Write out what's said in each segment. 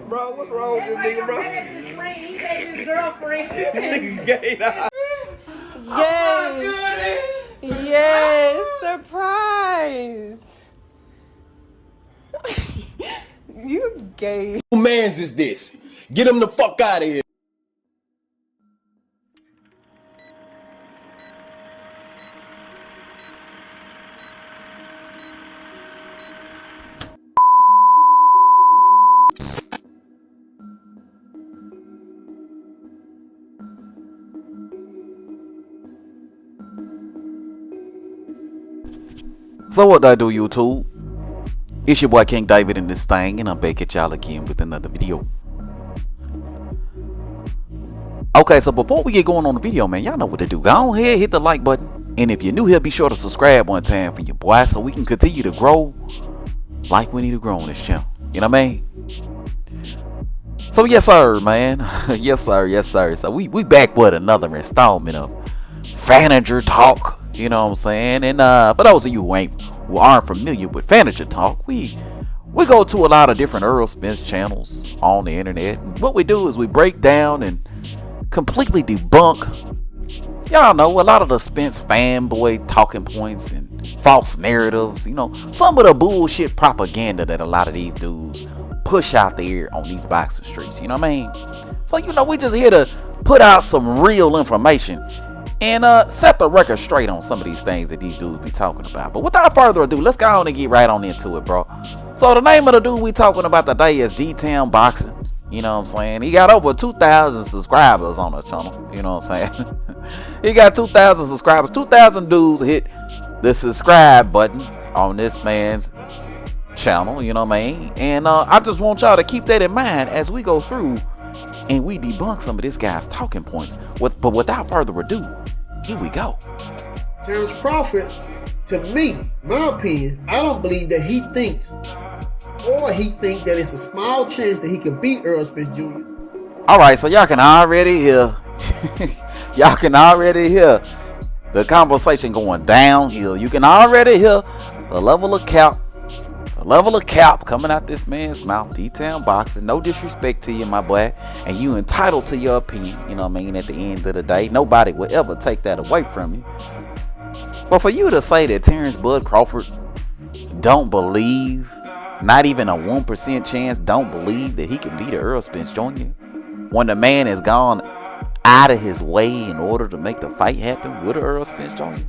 Bro, what's wrong with this nigga, bro? He gave his girlfriend. Nigga gay now. Yes. Yes. Surprise. You gay. Who mans is this? Get him the fuck out of here. So what I do, YouTube? It's your boy King David in this thing, and I'm back at y'all again with another video. Okay, so before we get going on the video, man, y'all know what to do. Go ahead, hit the like button, and if you're new here, be sure to subscribe one time for your boy, so we can continue to grow like we need to grow on this channel. You know what I mean? So yes, sir, man. Yes, sir. Yes, sir. So we back with another installment of Fanager Talk. You know what I'm saying? And for those of you who aren't familiar with Fanager Talk, we go to a lot of different Errol Spence channels on the internet. And what we do is we break down and completely debunk, y'all know, a lot of the Spence fanboy talking points and false narratives. You know, some of the bullshit propaganda that a lot of these dudes push out there on these boxing streets. You know what I mean? So, you know, we just here to put out some real information and set the record straight on some of these things that these dudes be talking about. But without further ado, let's go on and get right on into it, bro. So the name of the dude we talking about today is D-Town Boxing. You know what I'm saying? He got over 2,000 subscribers on the channel. You know what I'm saying? He got 2,000 subscribers. 2,000 dudes hit the subscribe button on this man's channel. You know what I mean? And I just want y'all to keep that in mind as we go through and we debunk some of this guy's talking points. But without further ado, here we go. Terrence Crawford, to me, my opinion, I don't believe that he thinks that it's a small chance that he can beat Errol Spence Jr. Alright, so y'all can already hear y'all can already hear the conversation going downhill. You can already hear the level of cap coming out this man's mouth. D-Town Boxing, no disrespect to you, my boy, and you entitled to your opinion. You know what I mean? At the end of the day, nobody will ever take that away from you. But for you to say that Terrence Bud Crawford don't believe, not even a 1% chance, don't believe that he can beat Errol Spence Jr., when the man has gone out of his way in order to make the fight happen with Errol Spence Jr.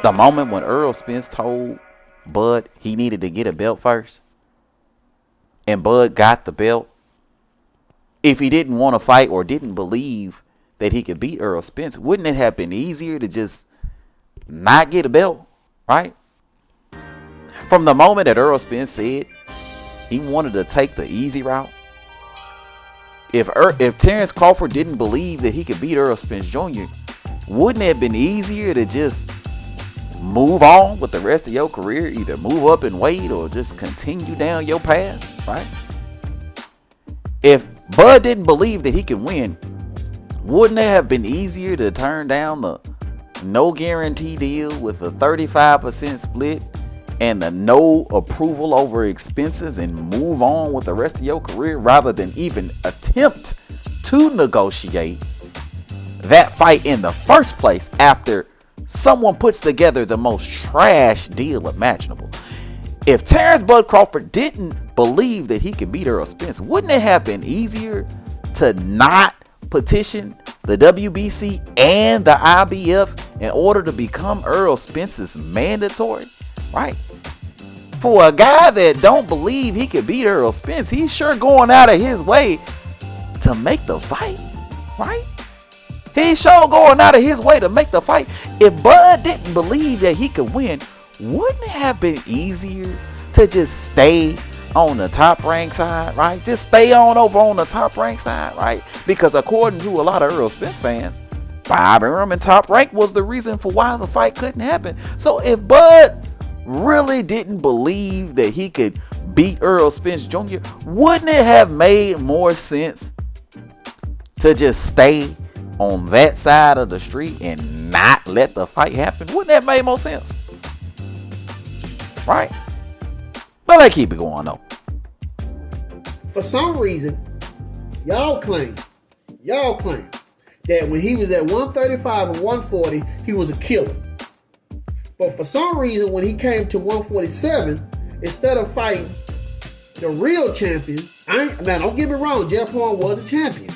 The moment when Errol Spence told Bud he needed to get a belt first, and Bud got the belt, if he didn't want to fight or didn't believe that he could beat Errol Spence, wouldn't it have been easier to just not get a belt, right? From the moment that Errol Spence said he wanted to take the easy route, if Terrence Crawford didn't believe that he could beat Errol Spence Jr., wouldn't it have been easier to just move on with the rest of your career, either move up in weight or just continue down your path, right? If Bud didn't believe that he could win, wouldn't it have been easier to turn down the no guarantee deal with a 35% split and the no approval over expenses and move on with the rest of your career rather than even attempt to negotiate that fight in the first place after someone puts together the most trash deal imaginable? If Terrence Bud Crawford didn't believe that he could beat Errol Spence, wouldn't it have been easier to not petition the WBC and the IBF in order to become Errol Spence's mandatory, right? For a guy that don't believe he could beat Errol Spence, he's sure going out of his way to make the fight, right? He's sure going out of his way to make the fight. If Bud didn't believe that he could win, wouldn't it have been easier to just stay on the top rank side, right? Just stay on over on the top rank side, right? Because according to a lot of Errol Spence fans, Bob Arum in Top Rank was the reason for why the fight couldn't happen. So if Bud really didn't believe that he could beat Errol Spence Jr., wouldn't it have made more sense to just stay on that side of the street and not let the fight happen? Wouldn't that make more sense? Right? But let's keep it going though. For some reason, y'all claim that when he was at 135 and 140, he was a killer. But for some reason, when he came to 147, instead of fighting the real champions, man, don't get me wrong, Jeff Horn was a champion.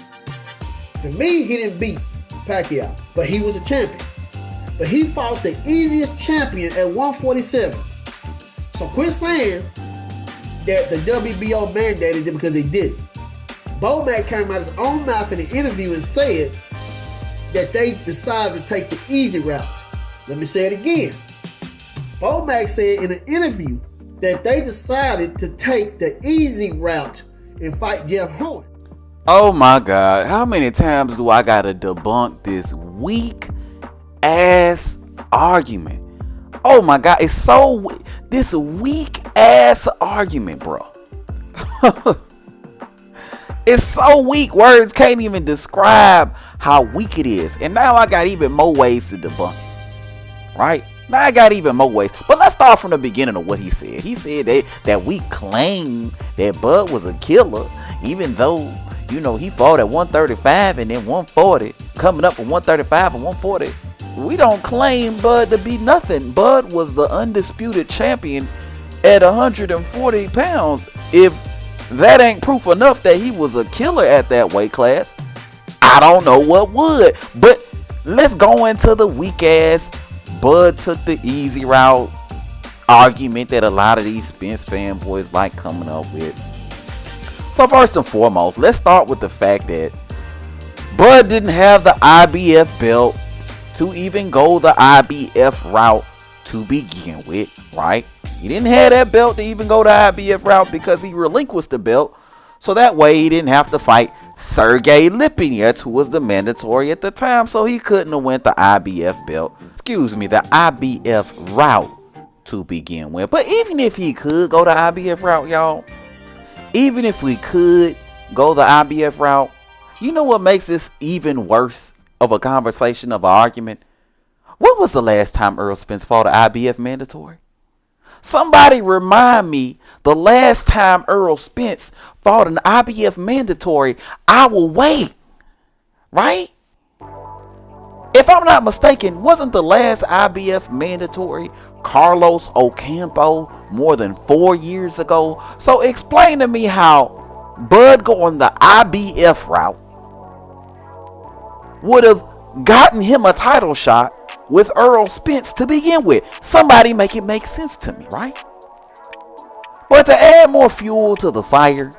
To me, he didn't beat Pacquiao, but he was a champion. But he fought the easiest champion at 147. So quit saying that the WBO mandated it, because they didn't. Bomac came out his own mouth in an interview and said that they decided to take the easy route. Let me say it again. Bomac said in an interview that they decided to take the easy route and fight Jeff Horn. Oh my God. How many times do I gotta debunk this weak ass argument? Oh my God. It's so this weak ass argument, bro. It's so weak. Words can't even describe how weak it is. And now I got even more ways to debunk it. Right? Now I got even more ways. But let's start from the beginning of what he said. He said that we claim that Bud was a killer, even though, you know, he fought at 135 and then 140, coming up from 135 and 140. We don't claim Bud to be nothing. Bud was the undisputed champion at 140 pounds. If that ain't proof enough that he was a killer at that weight class, I don't know what would. But let's go into the weak ass Bud took the easy route argument that a lot of these Spence fanboys like coming up with. So first and foremost, let's start with the fact that Bud didn't have the IBF belt to even go the IBF route to begin with, right? He didn't have that belt to even go the IBF route because he relinquished the belt. So that way he didn't have to fight Sergey Lipinets, who was the mandatory at the time. So he couldn't have went the IBF belt. Excuse me, the IBF route to begin with. But even if he could go the IBF route, y'all, even if we could go the IBF route, you know what makes this even worse of a conversation, of an argument? When was the last time Errol Spence fought an IBF mandatory? Somebody remind me the last time Errol Spence fought an IBF mandatory. I will wait. Right? If I'm not mistaken, wasn't the last IBF mandatory Carlos Ocampo more than 4 years ago? So explain to me how Bud going the IBF route would have gotten him a title shot with Errol Spence to begin with. Somebody make it make sense to me, right? But to add more fuel to the fire,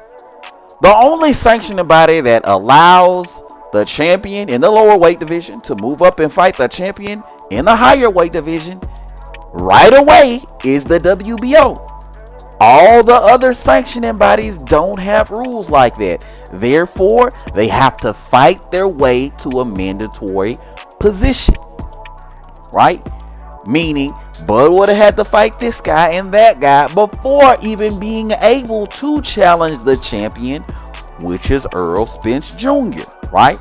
the only sanctioning body that allows the champion in the lower weight division to move up and fight the champion in the higher weight division right away is the WBO. All the other sanctioning bodies don't have rules like that. Therefore, they have to fight their way to a mandatory position. Right? Meaning, Bud would have had to fight this guy and that guy before even being able to challenge the champion, which is Errol Spence Jr. Right?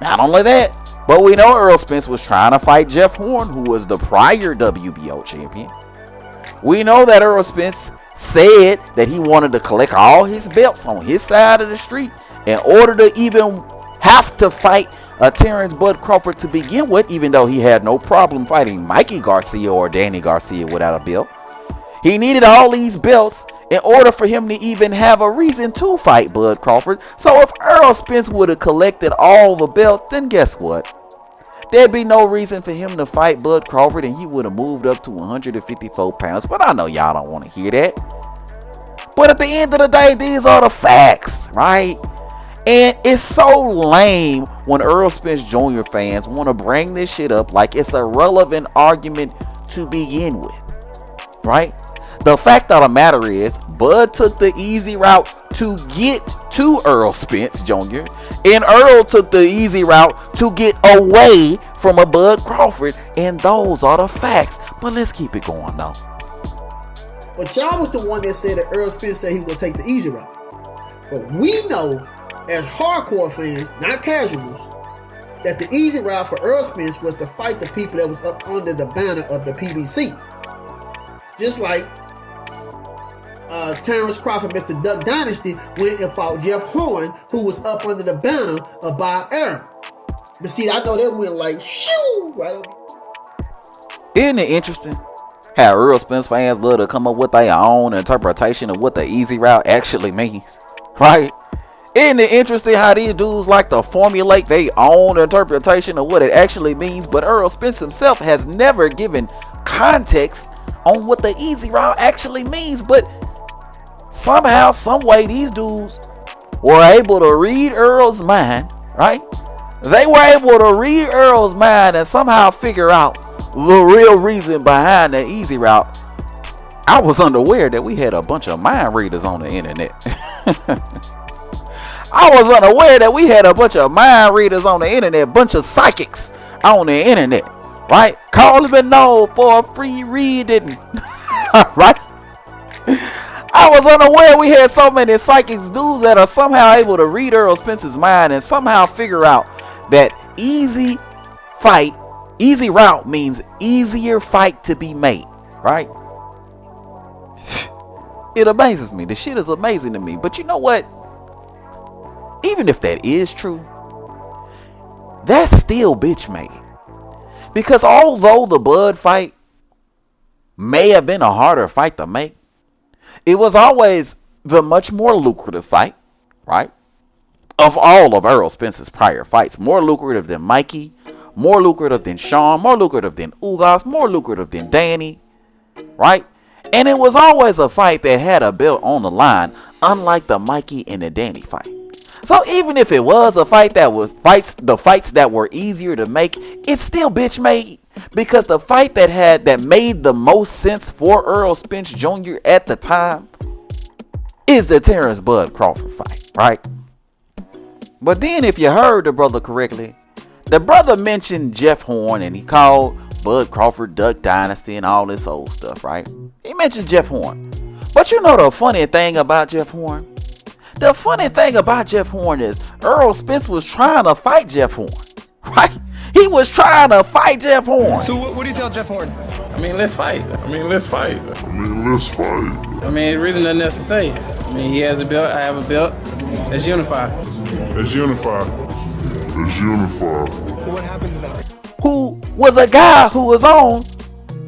Not only that, but we know Errol Spence was trying to fight Jeff Horn, who was the prior WBO champion. We know that Errol Spence said that he wanted to collect all his belts on his side of the street in order to even have to fight Terrence Bud Crawford to begin with, even though he had no problem fighting Mikey Garcia or Danny Garcia without a belt. He needed all these belts in order for him to even have a reason to fight Bud Crawford. So if Errol Spence would have collected all the belts, then guess what? There'd be no reason for him to fight Bud Crawford, and he would have moved up to 154 pounds. But I know y'all don't want to hear that. But at the end of the day, these are the facts, right? And it's so lame when Errol Spence Jr. fans want to bring this shit up like it's a relevant argument to begin with, right? The fact of the matter is, Bud took the easy route to get to Errol Spence Jr. and Errol took the easy route to get away from a Bud Crawford, and those are the facts. But let's keep it going though. But y'all was the one that said that Errol Spence said he was going to take the easy route. But we know, as hardcore fans, not casuals, that the easy route for Errol Spence was to fight the people that was up under the banner of the PBC. Just like Terrence Crawford, Mr. Duck Dynasty, went and fought Jeff Horn, who was up under the banner of Bob Arum. But see, I know they went like, shoo, right up. Isn't it interesting how Errol Spence fans love to come up with their own interpretation of what the easy route actually means, right? Isn't it interesting how these dudes like to formulate their own interpretation of what it actually means, but Errol Spence himself has never given context on what the easy route actually means, but somehow, some way, these dudes were able to read Errol's mind, right? They were able to read Errol's mind and somehow figure out the real reason behind the easy route. I was unaware that we had a bunch of mind readers on the internet. I was unaware that we had a bunch of mind readers on the internet, bunch of psychics on the internet, right? Call me known for a free reading, right? I was unaware we had so many psychics dudes that are somehow able to read Errol Spence's mind and somehow figure out that easy route means easier fight to be made, right? It amazes me. The shit is amazing to me. But you know what? Even if that is true, that's still bitch made. Because although the Bud fight may have been a harder fight to make, it was always the much more lucrative fight, right? Of all of Errol Spence's prior fights. More lucrative than Mikey, more lucrative than Sean, more lucrative than Ugas, more lucrative than Danny, right? And it was always a fight that had a belt on the line, unlike the Mikey and the Danny fight. So even if it was a fight that was the fights that were easier to make, it's still bitch made. Because the fight that made the most sense for Errol Spence Jr. at the time is the Terrence Bud Crawford fight, right? But then if you heard the brother correctly, the brother mentioned Jeff Horn and he called Bud Crawford Duck Dynasty and all this old stuff, right? He mentioned Jeff Horn. But you know the funny thing about Jeff Horn? The funny thing about Jeff Horn is Errol Spence was trying to fight Jeff Horn, right? He was trying to fight Jeff Horn. So what do you tell Jeff Horn? I mean, let's fight. I mean, really nothing else to say. I mean, he has a belt, I have a belt. Let's unify. What happens now? Who was a guy who was on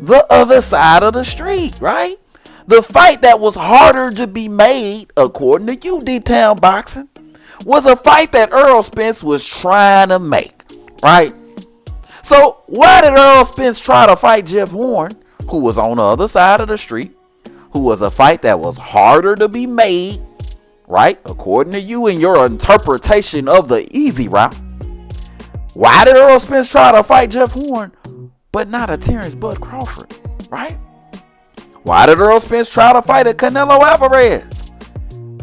the other side of the street, right? The fight that was harder to be made, according to UD Town Boxing, was a fight that Errol Spence was trying to make, right? So why did Errol Spence try to fight Jeff Horn, who was on the other side of the street, who was a fight that was harder to be made, right? According to you and your interpretation of the easy route. Why did Errol Spence try to fight Jeff Horn, but not a Terrence Bud Crawford, right? Why did Errol Spence try to fight a Canelo Alvarez,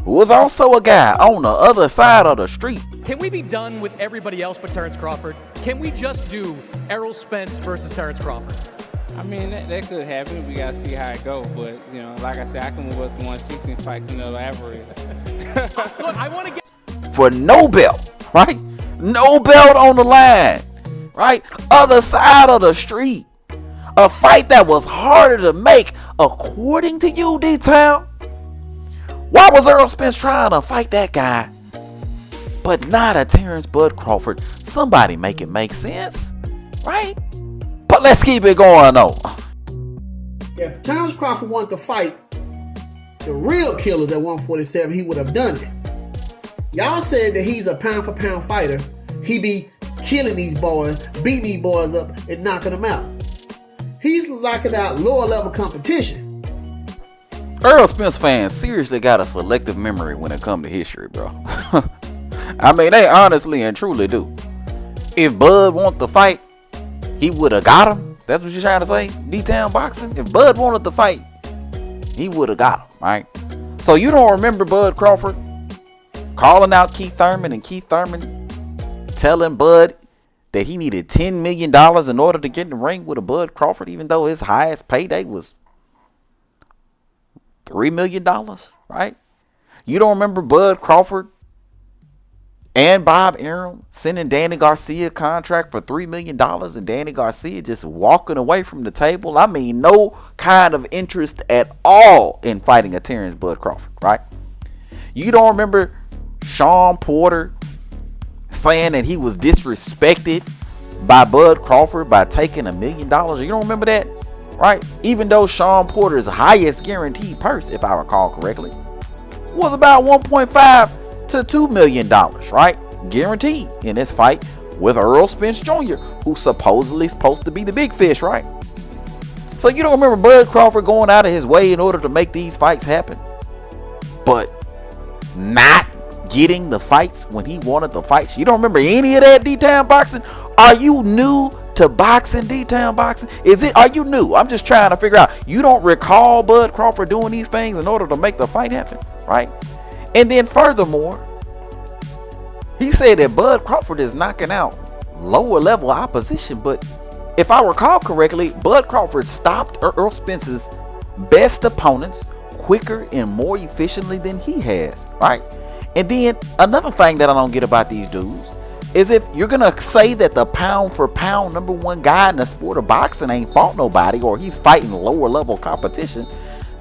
who was also a guy on the other side of the street? Can we be done with everybody else but Terrence Crawford? Can we just do Errol Spence versus Terrence Crawford? I mean, that could happen. We got to see how it goes. But, you know, like I said, I can move up to 160 and fight Canelo Alvarez. Look, I want to get... For no belt, right? No belt on the line, right? Other side of the street. A fight that was harder to make, according to UD Town. Why was Errol Spence trying to fight that guy, but not a Terrence Bud Crawford? Somebody make it make sense, right? But let's keep it going though. If Terrence Crawford wanted to fight the real killers at 147, he would have done it. Y'all said that he's a pound for pound fighter. He be killing these boys, beating these boys up, and knocking them out. He's knocking out lower level competition. Errol Spence fans seriously got a selective memory when it comes to history, bro. I mean, they honestly and truly do. If Bud wanted to fight, he would have got him. That's what you're trying to say? D-Town Boxing? If Bud wanted to fight, he would have got him, right? So you don't remember Bud Crawford calling out Keith Thurman and Keith Thurman telling Bud that he needed $10 million in order to get in the ring with a Bud Crawford, even though his highest payday was $3 million, right? You don't remember Bud Crawford And Bob Arum sending Danny Garcia a contract for $3 million and Danny Garcia just walking away from the table. I mean, no kind of interest at all in fighting a Terrence Bud Crawford, right? You don't remember Sean Porter saying that he was disrespected by Bud Crawford by taking $1 million? You don't remember that, right? Even though Sean Porter's highest guaranteed purse, if I recall correctly, was about $1.5 to $2 million, right? Guaranteed in this fight with Errol Spence Jr., who's supposedly supposed to be the big fish, right? So you don't remember Bud Crawford going out of his way in order to make these fights happen, but not getting the fights when he wanted the fights? You don't remember any of that, D-Town Boxing? Are you new to boxing, D-Town Boxing? Are you new? I'm just trying to figure out. You don't recall Bud Crawford doing these things in order to make the fight happen, right? And then furthermore, he said that Bud Crawford is knocking out lower level opposition. But if I recall correctly, Bud Crawford stopped Errol Spence's best opponents quicker and more efficiently than he has, right? And then another thing that I don't get about these dudes is if you're going to say that the pound for pound #1 guy in the sport of boxing ain't fought nobody, or he's fighting lower level competition,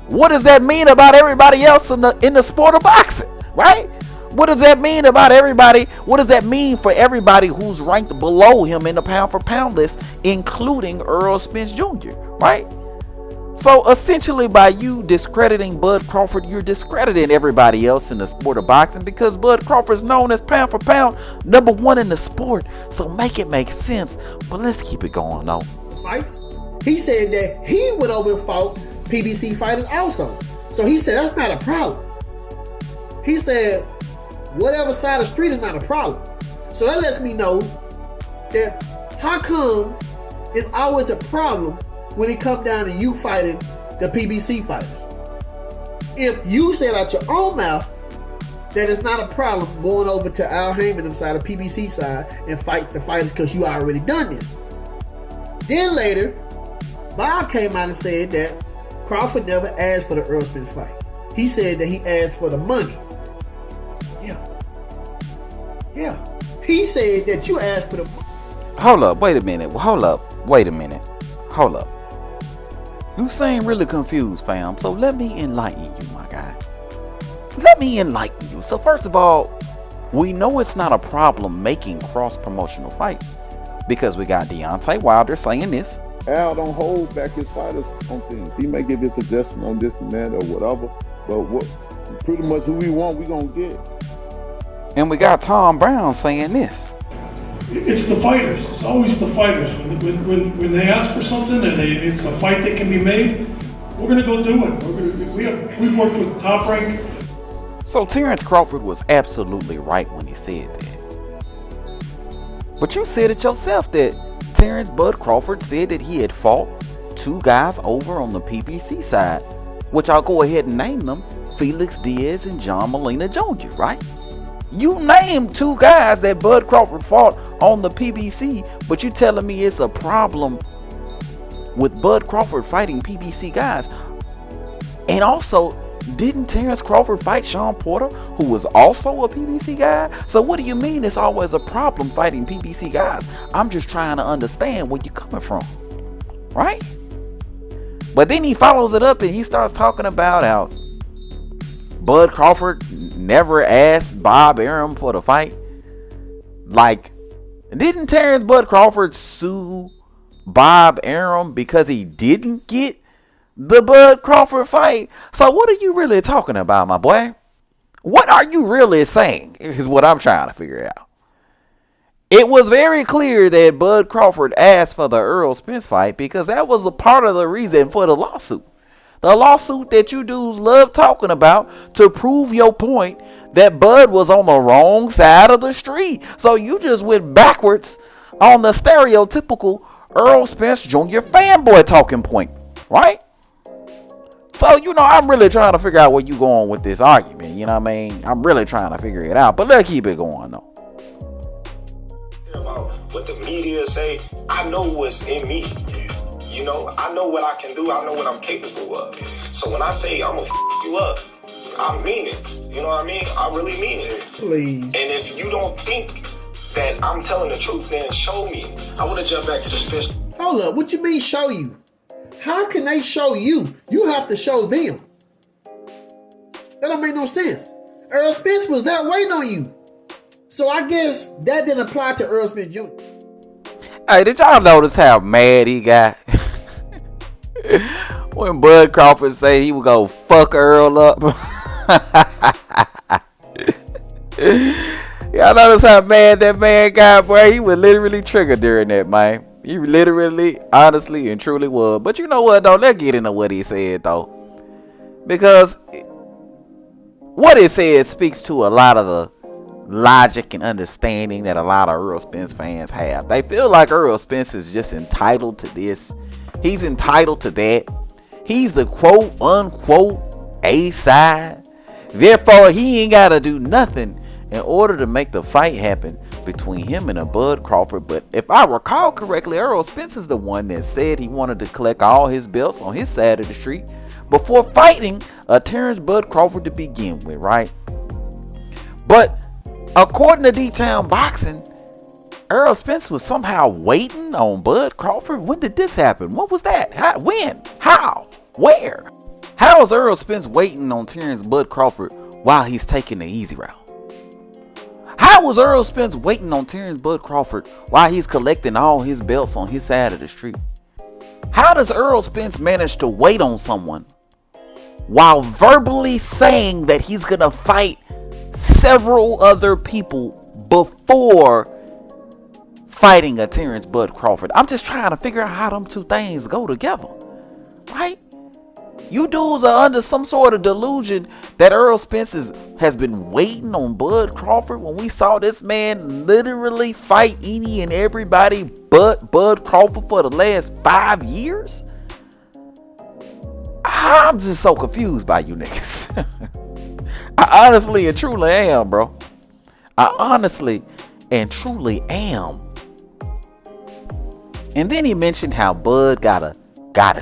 what does that mean about everybody else in the sport of boxing, right? What does that mean about everybody? What does that mean for everybody who's ranked below him in the pound for pound list, including Errol Spence Jr., right? So essentially, by you discrediting Bud Crawford, you're discrediting everybody else in the sport of boxing, because Bud Crawford is known as pound for pound #1 in the sport. So make it make sense. But let's keep it going though. Fights. He said that he went over and fought PBC fighters also. So he said that's not a problem. He said whatever side of the street is not a problem. So that lets me know that how come it's always a problem when it comes down to you fighting the PBC fighters? If you said out your own mouth that it's not a problem going over to Al Heyman side of PBC side and fight the fighters because you already done this. Then later, Bob came out and said that Crawford never asked for the Errol Spence fight. He said that he asked for the money. Yeah. He said that you asked for the money. Hold up, wait a minute. Hold up. You seem really confused, fam. So let me enlighten you, my guy. Let me enlighten you. So first of all, we know it's not a problem making cross-promotional fights, because we got Deontay Wilder saying this. Al don't hold back his fighters on things. He may give his suggestion on this and that or whatever, but pretty much who we want, we gonna get. And we got Tom Brown saying this. It's the fighters. It's always the fighters. When they ask for something and it's a fight that can be made, we're gonna go do it. We've worked with Top Rank. So Terrence Crawford was absolutely right when he said that. But you said it yourself that Terrence Bud Crawford said that he had fought 2 guys over on the PBC side, which I'll go ahead and name them, Felix Diaz and John Molina Jr., right? You named 2 guys that Bud Crawford fought on the PBC, but you telling me it's a problem with Bud Crawford fighting PBC guys. And also, didn't Terrence Crawford fight Sean Porter, who was also a PBC guy? So what do you mean it's always a problem fighting PBC guys? I'm just trying to understand where you're coming from, right? But then he follows it up and he starts talking about how Bud Crawford never asked Bob Arum for the fight. Like, didn't Terrence Bud Crawford sue Bob Arum because he didn't get the Bud Crawford fight? So what are you really talking about, my boy? What are you really saying is what I'm trying to figure out. It was very clear that Bud Crawford asked for the Errol Spence fight because that was a part of the reason for the lawsuit. The lawsuit that you dudes love talking about to prove your point that Bud was on the wrong side of the street. So you just went backwards on the stereotypical Errol Spence Jr. fanboy talking point, right? So, you know, I'm really trying to figure out where you going with this argument. You know what I mean? I'm really trying to figure it out. But let's keep it going, though. About what the media say, I know what's in me. You know, I know what I can do. I know what I'm capable of. So when I say I'm gonna f you up, I mean it. You know what I mean? I really mean it. Please. And if you don't think that I'm telling the truth, then show me. I want to jump back to the Spence. Hold up, what you mean show you? How can they show you? You have to show them. That don't make no sense. Errol Spence was there waiting on you. So I guess that didn't apply to Errol Spence Jr. Hey, did y'all notice how mad he got when Bud Crawford said he would go fuck Earl up? Y'all notice how mad that man got, boy? He was literally triggered during that, man. He literally, honestly, and truly was. But you know what, though? Let's get into what he said, though. Because what it said speaks to a lot of the logic and understanding that a lot of Errol Spence fans have. They feel like Errol Spence is just entitled to this. He's entitled to that. He's the quote unquote A-side. Therefore, he ain't got to do nothing in order to make the fight happen between him and a Bud Crawford. But if I recall correctly, Errol Spence is the one that said he wanted to collect all his belts on his side of the street before fighting Terrence Bud Crawford to begin with, right? But according to D-Town Boxing, Errol Spence was somehow waiting on Bud Crawford. When did this happen? What was that? How, when? How? Where? How is Errol Spence waiting on Terrence Bud Crawford while he's taking the easy route? How was Errol Spence waiting on Terrence Bud Crawford while he's collecting all his belts on his side of the street? How does Errol Spence manage to wait on someone while verbally saying that he's going to fight several other people before fighting a Terrence Bud Crawford? I'm just trying to figure out how them two things go together, right? You dudes are under some sort of delusion that Errol Spence has been waiting on Bud Crawford when we saw this man literally fight any and everybody but Bud Crawford for the last 5 years. I'm just so confused by you niggas. I honestly and truly am, bro. I honestly and truly am. And then he mentioned how Bud gotta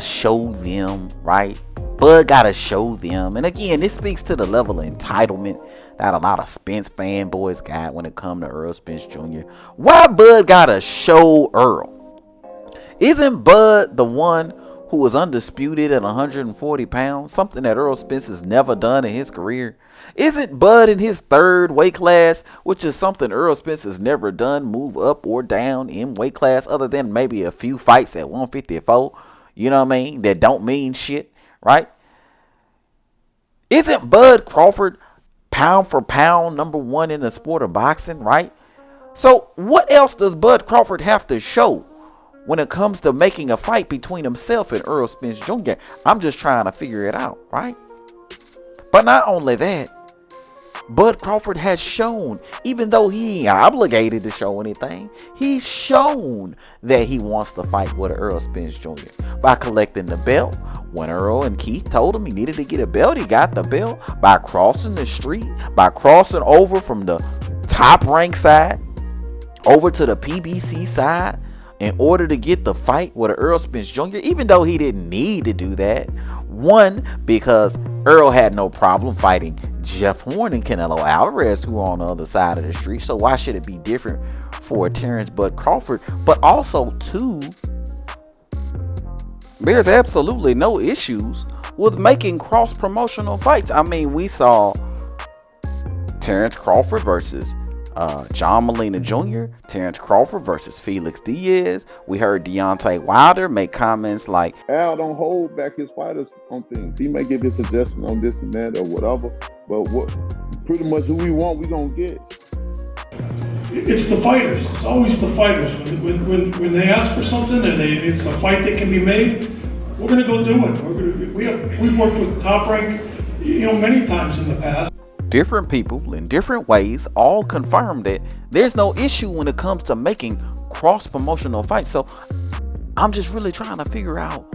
show them, right? Bud gotta show them. And again, this speaks to the level of entitlement that a lot of Spence fanboys got when it comes to Errol Spence Jr. Why Bud gotta show Earl? Isn't Bud the one who was undisputed at 140 pounds? Something that Errol Spence has never done in his career. Isn't Bud in his third weight class, which is something Errol Spence has never done, move up or down in weight class, other than maybe a few fights at 154? You know what I mean? That don't mean shit, right? Isn't Bud Crawford pound for pound #1 in the sport of boxing, right? So what else does Bud Crawford have to show when it comes to making a fight between himself and Errol Spence Jr.? I'm just trying to figure it out, right? But not only that, Bud Crawford has shown, even though he ain't obligated to show anything, he's shown that he wants to fight with Errol Spence Jr. by collecting the belt. When Earl and Keith told him he needed to get a belt, he got the belt by crossing the street, by crossing over from the top rank side over to the PBC side in order to get the fight with Errol Spence Jr., even though he didn't need to do that. One, because Earl had no problem fighting Jeff Horn and Canelo Alvarez, who are on the other side of the street. So why should it be different for Terrence Bud Crawford? But also, two, there's absolutely no issues with making cross-promotional fights. I mean, we saw Terrence Crawford versus John Molina Jr., Terrence Crawford versus Felix Diaz. We heard Deontay Wilder make comments like, Al don't hold back his fighters on things. He may give his suggestion on this and that or whatever, but pretty much who we want, we gonna get. It's the fighters. It's always the fighters. When they ask for something and it's a fight that can be made, we're gonna go do it. We've worked with Top Rank, many times in the past. Different people in different ways all confirm that there's no issue when it comes to making cross-promotional fights. So I'm just really trying to figure out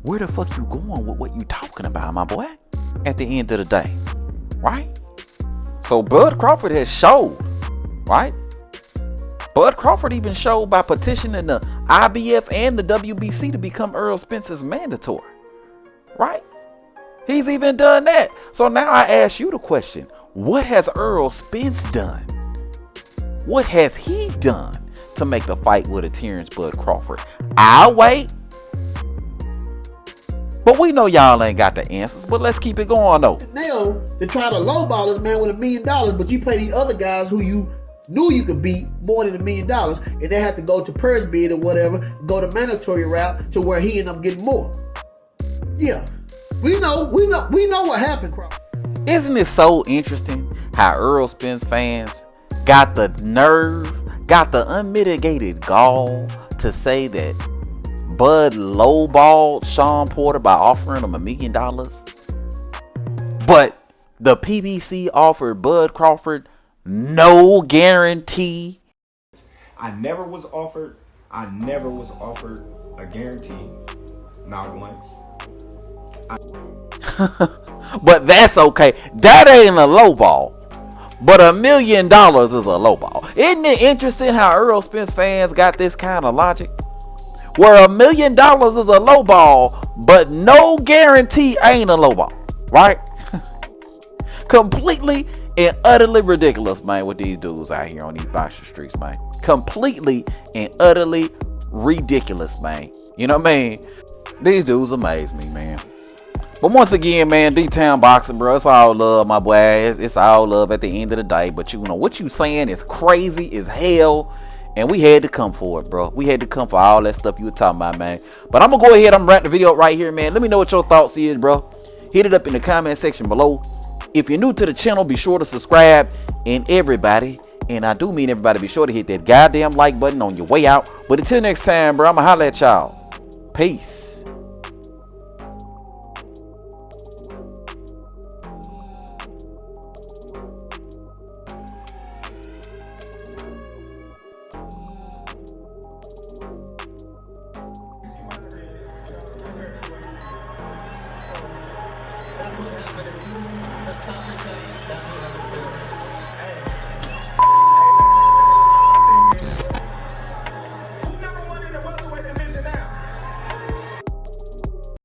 where the fuck you going with what you talking about, my boy, at the end of the day, right? So Bud Crawford has showed, right? Bud Crawford even showed by petitioning the IBF and the WBC to become Errol Spence's mandatory, right? He's even done that. So now I ask you the question, what has Errol Spence done What has he done to make the fight with a Terrence Bud Crawford? I'll wait. But we know y'all ain't got the answers. But let's keep it going though. Now to try to lowball this man with $1 million, but you pay these other guys who you knew you could beat more than $1 million, and they have to go to purse bid or whatever, go the mandatory route to where he end up getting more. Yeah, we know what happened, Crawford. Isn't it so interesting how Errol Spence fans got the nerve, got the unmitigated gall to say that Bud lowballed Sean Porter by offering him $1 million, but the PBC offered Bud Crawford no guarantee? I never was offered a guarantee, not once. But that's okay. That ain't a lowball. But $1 million is a lowball. Isn't it interesting how Errol Spence fans got this kind of logic? Where $1 million is a lowball, but no guarantee ain't a lowball, right? Completely and utterly ridiculous, man, with these dudes out here on these boxer streets, man. Completely and utterly ridiculous, man. You know what I mean? These dudes amaze me, man. But once again, man, D-Town Boxing, bro, it's all love, my boy. It's all love at the end of the day. But you know, what you saying is crazy as hell. And we had to come for it, bro. We had to come for all that stuff you were talking about, man. But I'm going to go ahead. I'm wrapping the video up right here, man. Let me know what your thoughts is, bro. Hit it up in the comment section below. If you're new to the channel, be sure to subscribe. And everybody, and I do mean everybody, be sure to hit that goddamn like button on your way out. But until next time, bro, I'm going to holler at y'all. Peace.